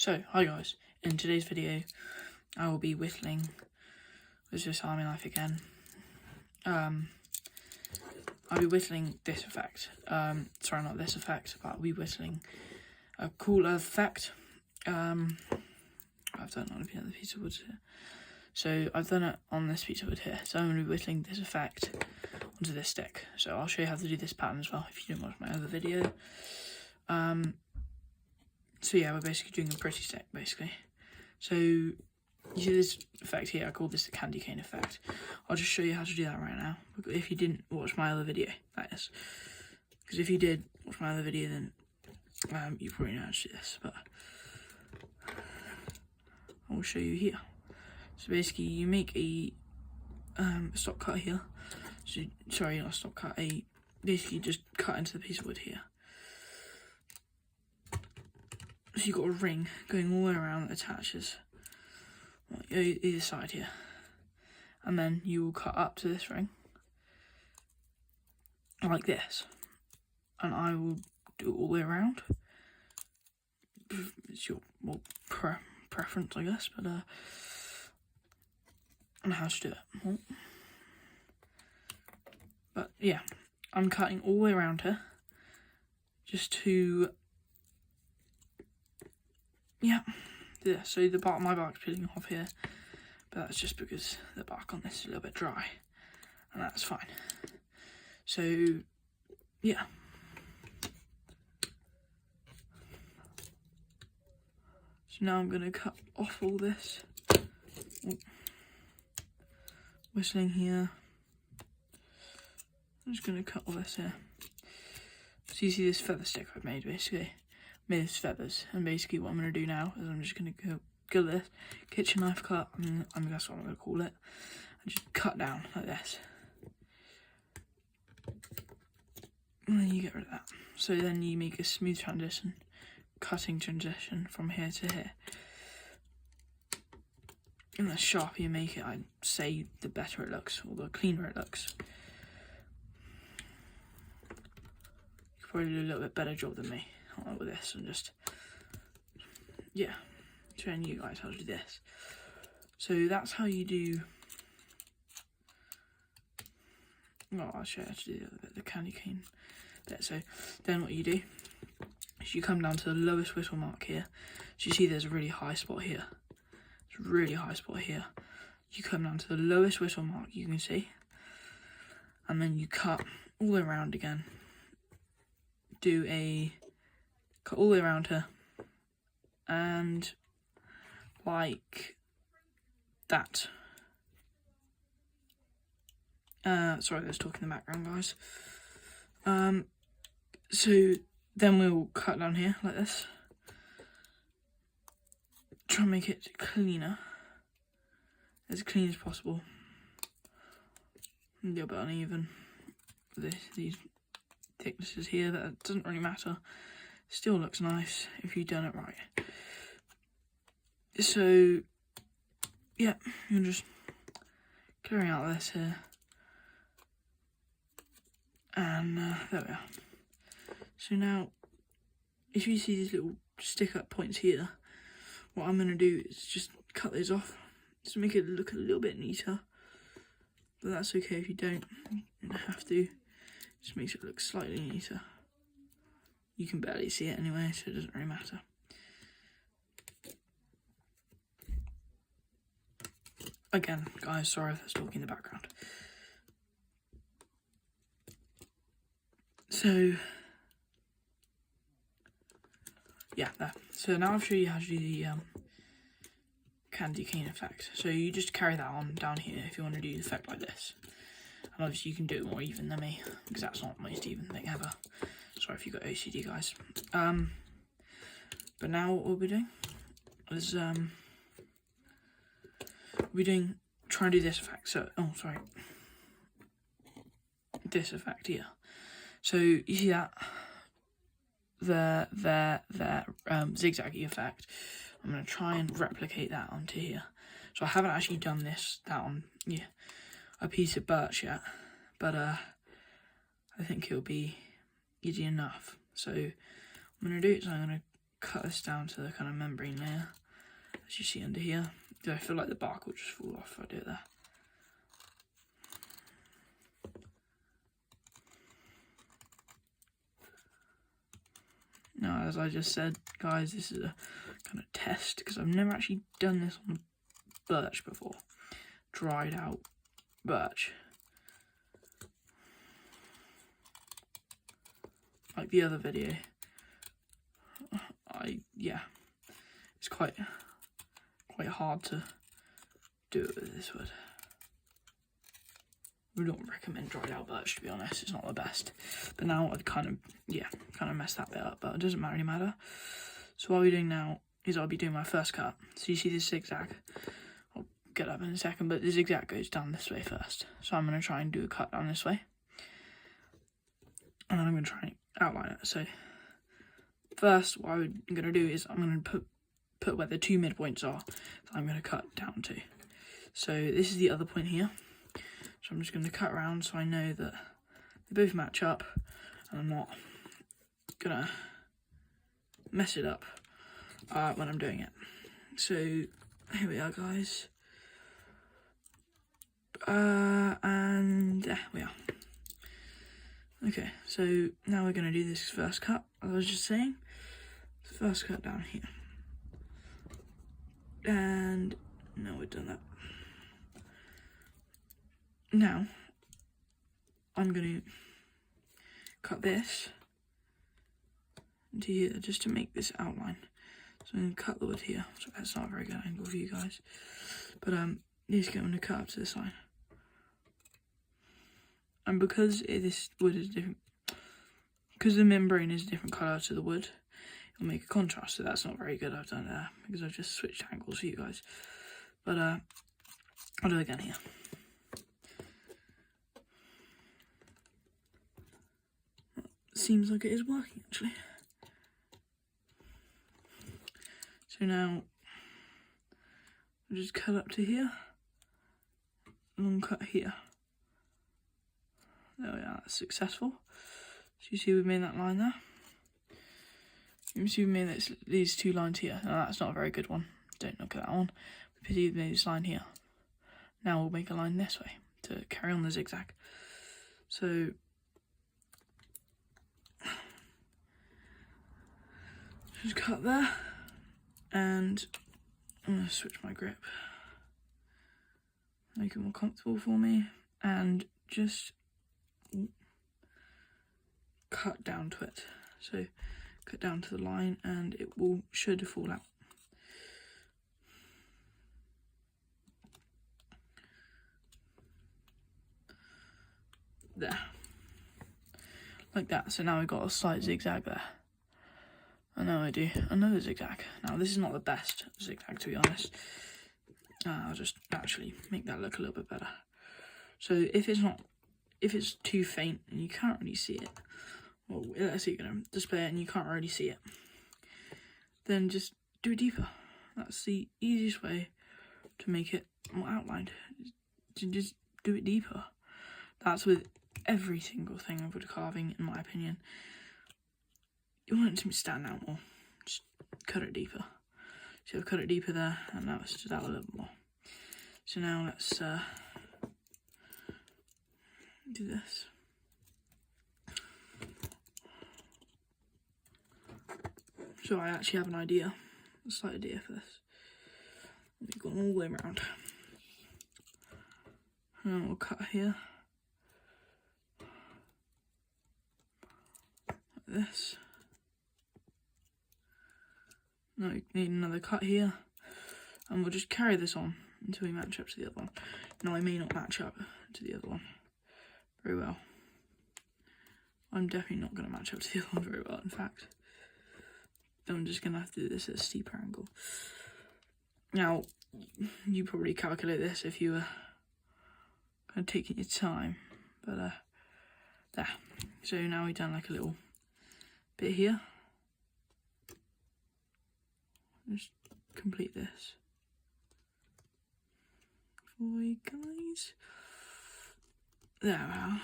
So, hi guys, in today's video I will be whittling with Swiss Army knife again. I'll be whittling this effect, sorry not this effect, but I'll be whittling a cooler effect. I've done it on a piece of wood here. So I've done it on this piece of wood here, so I'm going to be whittling this effect onto this stick. So I'll show you how to do this pattern as well if you didn't watch my other video. So yeah, we're basically doing a pretty stick, basically. So, you see this effect here, I call this the candy cane effect. I'll just show you how to do that right now, if you didn't watch my other video, that is. Because if you did watch my other video, then you probably know how to do this, but I will show you here. So basically, you make a stop cut here. So, sorry, not a stop cut, basically just cut into the piece of wood here. So you've got a ring going all the way around that attaches either side here. And then you will cut up to this ring, like this. And I will do it all the way around. It's your preference, I guess, but and how to do it. But yeah, I'm cutting all the way around here, just to yeah, so the bark, my bark's peeling off here, but that's just because the bark on this is a little bit dry, and that's fine. So, yeah. So now I'm going to cut off all this. Whistling here. I'm just going to cut all this here. So you see this feather stick I've made, basically. Made this feathers, and basically what I'm going to do now is I'm just going to go this kitchen knife cut, and that's what I'm going to call it, and just cut down like this, and then you get rid of that. So then you make a smooth transition, cutting transition from here to here, and the sharper you make it, I'd say the better it looks, or the cleaner it looks. You could probably do a little bit better job than me with this, and just showing you guys how to do this. So that's how you do. Well, I'll show you how to do the candy cane bit. So then what you do is you come down to the lowest whistle mark here. So you see there's a really high spot here. There's a really high spot here. You come down to the lowest whistle mark you can see, and then you cut all the way around again. Cut all the way around her, and like that. Sorry, there's talking in the background, guys. So then we'll cut down here like this. Try and make it cleaner, as clean as possible. A little bit uneven. These thicknesses here, that doesn't really matter. Still looks nice if you've done it right. So, yeah, you're just clearing out this here. And there we are. So now, if you see these little stick-up points here, what I'm going to do is just cut those off, just to make it look a little bit neater. But that's okay if you don't have to. Just makes it look slightly neater. You can barely see it anyway, so it doesn't really matter. Again, guys, sorry if there's talking in the background. So, yeah, there. So now I'll show you how to do the candy cane effect. So you just carry that on down here if you want to do the effect like this. And obviously you can do it more even than me, because that's not the most even thing ever. Sorry if you got OCD, guys. But now what we'll be doing is try and do this effect. So, this effect here. So you see that the zigzaggy effect. I'm gonna try and replicate that onto here. So I haven't actually done that on a piece of birch yet, but I think it'll be easy enough. So what I'm going to do is I'm going to cut this down to the kind of membrane layer, as you see under here. I feel like the bark will just fall off if I do it there. Now, as I just said, guys, this is a kind of test, because I've never actually done this on birch before. Dried out birch. Like the other video. It's quite hard to do it with this wood. We don't recommend dried out birch, to be honest. It's not the best. But now I've kind of messed that bit up, but it doesn't really matter. So what we're doing now is I'll be doing my first cut. So you see this zigzag. I'll get up in a second, but the zigzag goes down this way first. So I'm going to try and do a cut down this way. And then I'm going to try and outline it. So first, what I'm going to do is I'm going to put where the two midpoints are that I'm going to cut down to. So this is the other point here. So I'm just going to cut around so I know that they both match up and I'm not going to mess it up when I'm doing it. So here we are, guys. And there we are. Okay, so now we're going to do this first cut, as I was just saying. First cut down here. And now we've done that. Now, I'm going to cut this into here just to make this outline. So I'm going to cut the wood here. So that's not a very good angle for you guys. But just going to cut up to this line. And because this wood is different, because the membrane is a different colour to the wood, it'll make a contrast. So that's not very good. I've done that because I've just switched angles for you guys. But I'll do it again here. Seems like it is working actually. So now I'll just cut up to here, long cut here. There we are, that's successful. So you see we've made that line there. You can see we've made these two lines here. Now that's not a very good one. Don't look at that one. We've made this line here. Now we'll make a line this way to carry on the zigzag. So just cut there, and I'm going to switch my grip, make it more comfortable for me, and just cut down to it. So cut down to the line and it should fall out. There. Like that. So now we've got a slight zigzag there. And now I do another zigzag. Now this is not the best zigzag, to be honest. I'll just actually make that look a little bit better. So if it's too faint and you can't really see it, well, let's say you're going to display it and you can't really see it, then just do it deeper. That's the easiest way to make it more outlined. To just do it deeper. That's with every single thing of wood carving, in my opinion. You want it to stand out more, just cut it deeper. So I've cut it deeper there, and now it's stood out a little more. So now let's do this. So I actually have an idea, a slight idea for this. We've gone all the way around. And we'll cut here. Like this. Now we need another cut here, and we'll just carry this on until we match up to the other one. Now I may not match up to the other one very well. I'm definitely not going to match up to the other one very well, in fact. I'm just going to have to do this at a steeper angle. Now, you probably calculate this if you were kind of taking your time, but there. So now we've done like a little bit here. Just complete this for you guys. There we are.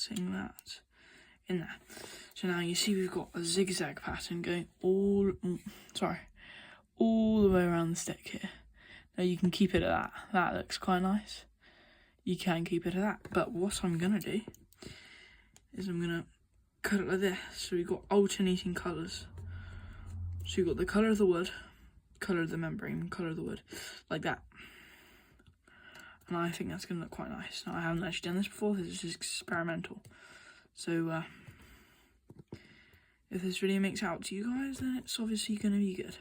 cutting that in there. So now you see we've got a zigzag pattern going all the way around the stick here. Now you can keep it at that. That looks quite nice. You can keep it at that. But what I'm going to do is I'm going to cut it like this. So we've got alternating colours. So you've got the colour of the wood, colour of the membrane, colour of the wood, like that. And I think that's going to look quite nice. Now I haven't actually done this before, this is just experimental. So if this video makes out to you guys, then it's obviously going to be good.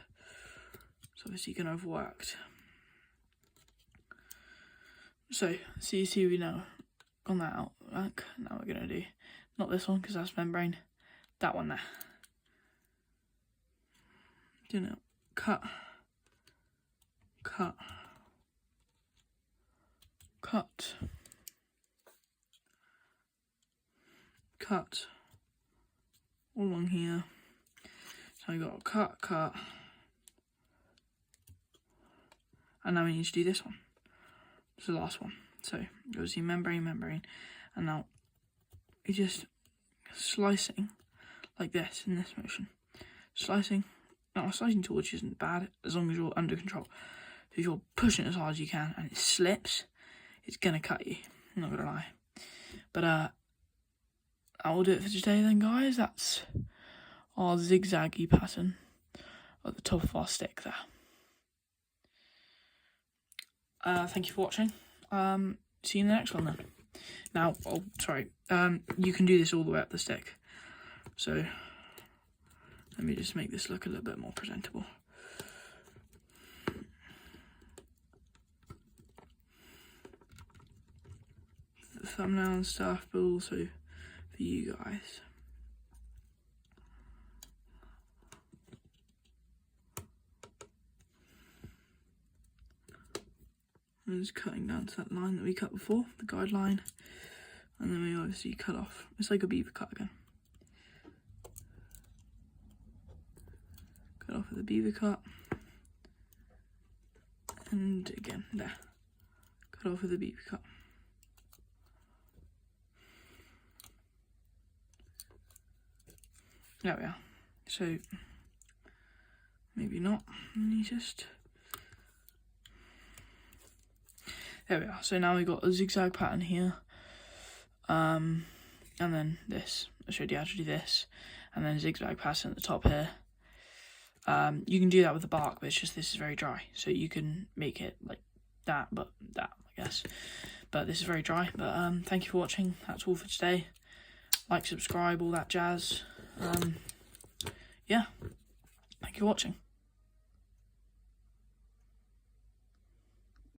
It's obviously going to have worked. So you see we now got that out back. Now we're going to do, not this one because that's membrane, that one there. You know, cut, cut, cut, cut, all along here. So I got cut, cut, and now we need to do this one. It's the last one. So you'll see membrane, membrane, and now you're just slicing like this in this motion. Slicing. Now a slicing tool which isn't bad as long as you're under control. So if you're pushing it as hard as you can and it slips, it's gonna cut you. I'm not gonna lie. But that will do it for today then, guys. That's our zigzaggy pattern at the top of our stick there. Thank you for watching. See you in the next one then. Now, you can do this all the way up the stick. So let me just make this look a little bit more presentable. The thumbnail and stuff, but also for you guys. I'm just cutting down to that line that we cut before, the guideline, and then we obviously cut off. It's like a beaver cut again. Cut off with a beaver cut, and again there. Cut off with a beaver cut. There we are. So maybe not. Neatest. There we are. So now we've got a zigzag pattern here, and then this. I showed you how to do this, and then zigzag pattern at the top here. You can do that with the bark, but it's just this is very dry, so you can make it like that, but that I guess. But this is very dry. But thank you for watching. That's all for today. Like, subscribe, all that jazz. Yeah. Thank you for watching.